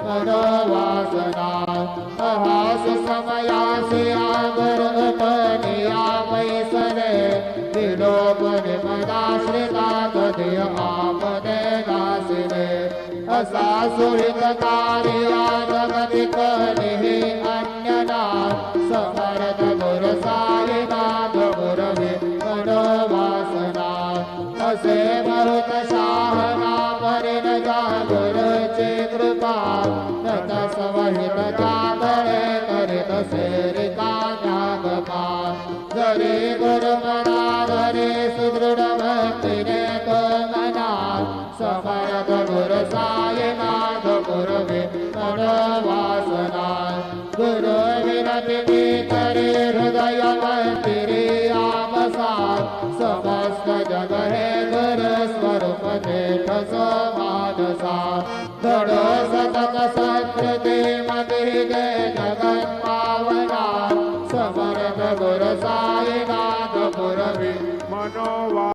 मनोवासना अहास समयासे आगर अपनिया मैसरे विलोपने मदाश्रिता तदय आपदे नासिने असासुरित कार्या जगति कलिहि अन्यना समर्थ गुर साईनाथ गुरवे मनोवासना असे बहुत शाहना परिण जागरचे कृपा नत सवहित जागरे करित सेरिका जागपा जरी गुरुमना धरे सुदृढ भक्तिने तो मना समर्थ गुर साईनाथ गुरवे मनोवासना गुरु विनती करे हृदय मंदिरे आमसा समस्त जग हे गुर स्वरूप जेठ समानसा धड सतत संस्कृती मती जय जगत पावना समर्थ गुर साईनाथ गुरवे मनोवा